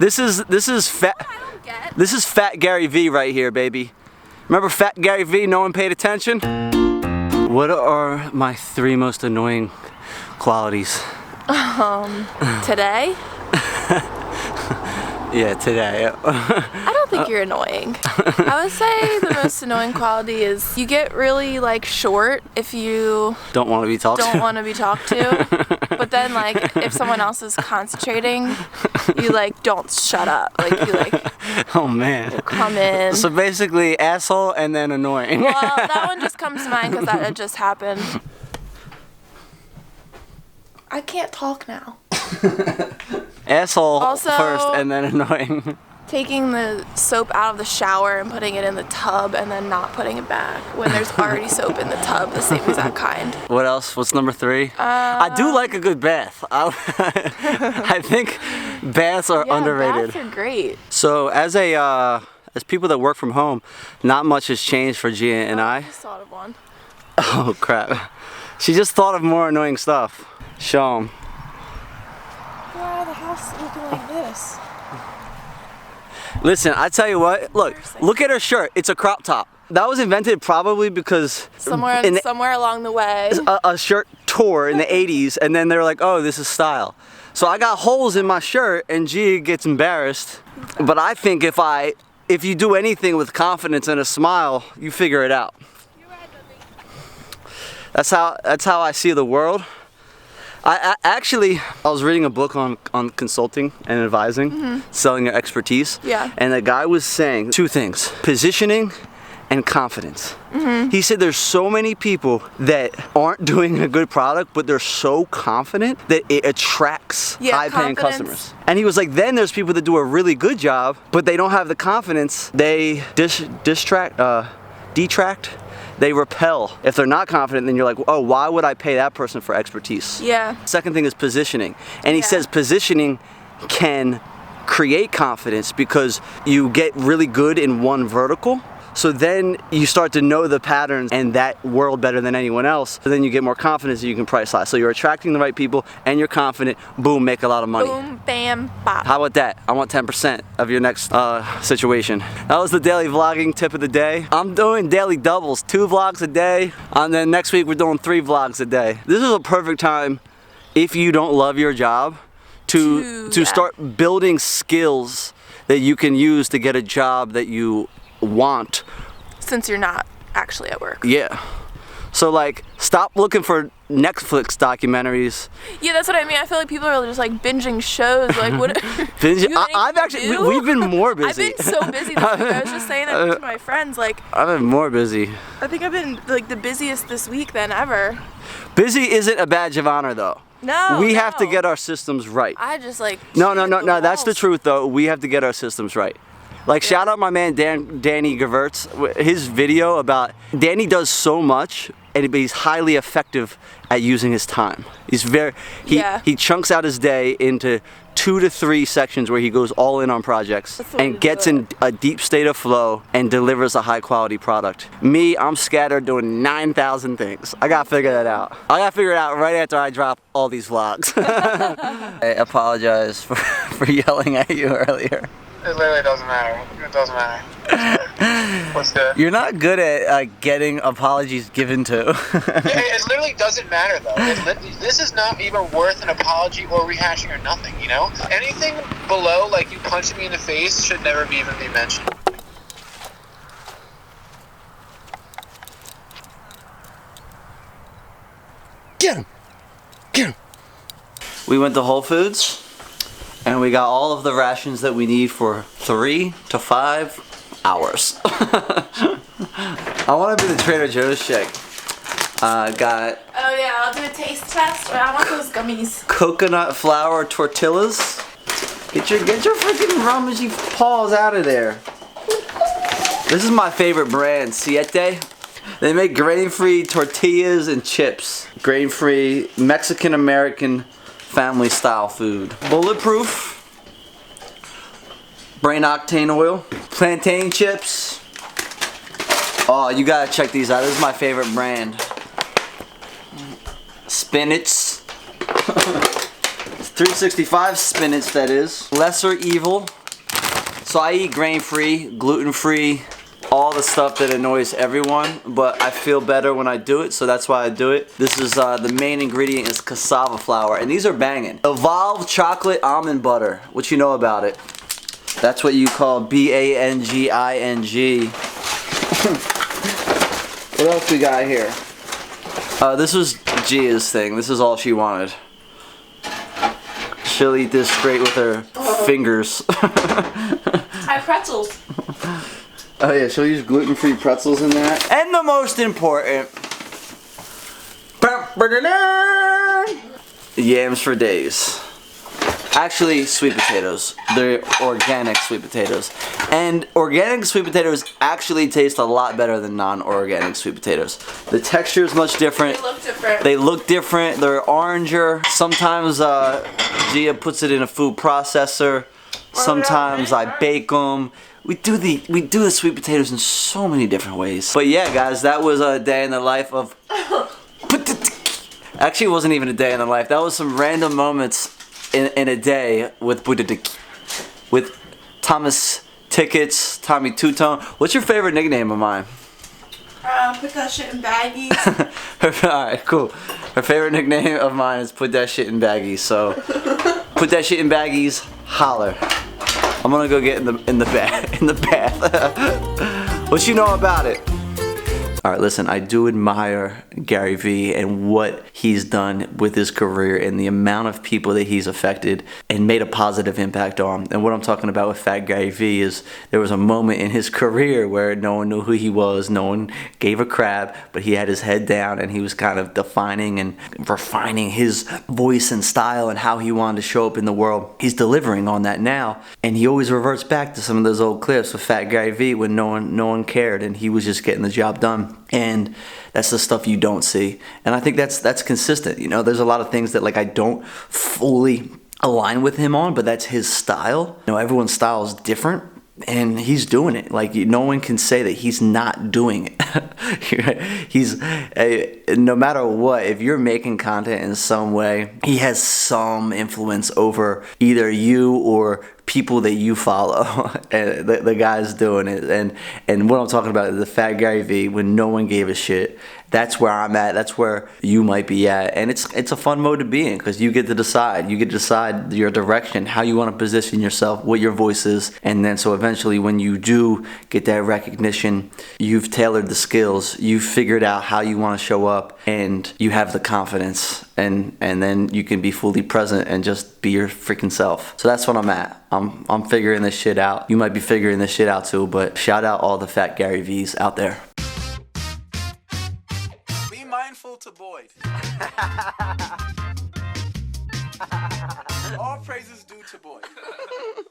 This is fat. This is Fat Gary V right here, baby. Remember Fat Gary V? No one paid attention. What are my 3 most annoying qualities? Today? Yeah, today. I don't think you're annoying. I would say the most annoying quality is you get really like short if you don't want to be talked to. But then like if someone else is concentrating, you like don't shut up. Like you like oh man. Come in. So basically asshole and then annoying. Well, that one just comes to mind because that just happened. I can't talk now. Asshole also, first and then annoying. Taking the soap out of the shower and putting it in the tub and then not putting it back when there's already soap in the tub, the same exact kind. What else? What's number 3? I do like a good bath. I think baths are underrated. Baths are great. So as people that work from home, not much has changed for Gia and I. I just thought of one. Oh crap. She just thought of more annoying stuff. Show 'em. Why the house looking like this? Listen, I tell you what, look at her shirt. It's a crop top. That was invented probably because somewhere along the way a shirt tore in the 80s and then they're like, oh, this is style. So I got holes in my shirt and Gia gets embarrassed. But I think if you do anything with confidence and a smile, you figure it out. That's how I see the world. I was reading a book on consulting and advising, selling your expertise. Yeah. And the guy was saying 2 things: positioning and confidence. He said there's so many people that aren't doing a good product, but they're so confident that it attracts high-paying customers. And he was like, then there's people that do a really good job, but they don't have the confidence. They detract. They repel. If they're not confident, then you're like, oh, why would I pay that person for expertise? Yeah. Second thing is positioning. And he says positioning can create confidence because you get really good in one vertical. So then you start to know the patterns and that world better than anyone else. So then you get more confidence and you can price high. So you're attracting the right people and you're confident. Boom, make a lot of money. Boom, bam, bop. How about that? I want 10% of your next situation. That was the daily vlogging tip of the day. I'm doing daily doubles, 2 vlogs a day. And then next week we're doing 3 vlogs a day. This is a perfect time, if you don't love your job, to start building skills that you can use to get a job that you want. Since you're not actually at work. Yeah. So like, stop looking for Netflix documentaries. Yeah, that's what I mean. I feel like people are just like binging shows. Like what? We've been more busy. I've been so busy this week. I was just saying that to my friends. Like I've been more busy. I think I've been like the busiest this week than ever. Busy isn't a badge of honor though. No. We have to get our systems right. I just like No. That's the truth though. We have to get our systems right. Like shout out my man Danny Gevertz. His video about Danny does so much, and he's highly effective at using his time. He's he chunks out his day into 2 to 3 sections where he goes all in on projects and gets in a deep state of flow and delivers a high quality product. Me, I'm scattered doing 9,000 things. I gotta figure that out. I gotta figure it out right after I drop all these vlogs. I apologize for yelling at you earlier. It literally doesn't matter. It doesn't matter. What's good? You're not good at getting apologies given to. It literally doesn't matter though. This is not even worth an apology or rehashing or nothing, you know? Anything below, like you punching me in the face, should never even be mentioned. Get him! Get him! We went to Whole Foods. And we got all of the rations that we need for 3 to 5 hours. I want to be the Trader Joe's chick. Got... Oh yeah, I'll do a taste test. I want those gummies. Coconut flour tortillas. Get your freaking rummagey paws out of there. This is my favorite brand, Siete. They make grain-free tortillas and chips. Grain-free Mexican-American family style food. Bulletproof. Brain octane oil. Plantain chips. Oh, you gotta check these out. This is my favorite brand. Spinach. 365 spinach, that is. Lesser evil. So I eat grain-free, gluten-free, all the stuff that annoys everyone, but I feel better when I do it, so that's why I do it. This is, the main ingredient is cassava flour, and these are banging. Evolved chocolate almond butter. What you know about it? That's what you call B-A-N-G-I-N-G. What else we got here? This was Gia's thing. This is all she wanted. She'll eat this straight with her fingers. I have pretzels. Oh yeah, she'll use gluten-free pretzels in that. And the most important, yams for days. Actually, sweet potatoes. They're organic sweet potatoes. And organic sweet potatoes actually taste a lot better than non-organic sweet potatoes. The texture is much different. They look different. They look different. They're oranger. Sometimes Gia puts it in a food processor. Sometimes I bake them. We do the sweet potatoes in so many different ways. But yeah, guys, that was a day in the life of. Actually, it wasn't even a day in the life. That was some random moments in a day with Thomas Tickets, Tommy Two-Tone. What's your favorite nickname of mine? Put that shit in baggies. Alright, cool. Her favorite nickname of mine is Put That Shit in Baggies. So, put that shit in baggies, holler. I'm gonna go get in the bath. What you know about it? Alright, listen, I do admire Gary Vee and what he's done with his career and the amount of people that he's affected and made a positive impact on. And what I'm talking about with Fat Gary Vee is there was a moment in his career where no one knew who he was, no one gave a crap, but he had his head down and he was kind of defining and refining his voice and style and how he wanted to show up in the world. He's delivering on that now, and he always reverts back to some of those old clips with Fat Gary Vee when no one cared and he was just getting the job done. And that's the stuff you don't see. And I think that's consistent. You know, there's a lot of things that like I don't fully align with him on, but that's his style. You know, everyone's style is different. And he's doing it. Like, no one can say that he's not doing it. No matter what, if you're making content in some way, he has some influence over either you or people that you follow. And the guy's doing it. And what I'm talking about is the Fat Gary Vee, when no one gave a shit. That's where I'm at. That's where you might be at. And it's a fun mode to be in because you get to decide. You get to decide your direction, how you want to position yourself, what your voice is. And then so eventually when you do get that recognition, you've tailored the skills. You've figured out how you want to show up and you have the confidence. And then you can be fully present and just be your freaking self. So that's what I'm at. I'm figuring this shit out. You might be figuring this shit out too, but shout out all the Fat Gary V's out there. Mindful to Boyd. All praises due to Boyd.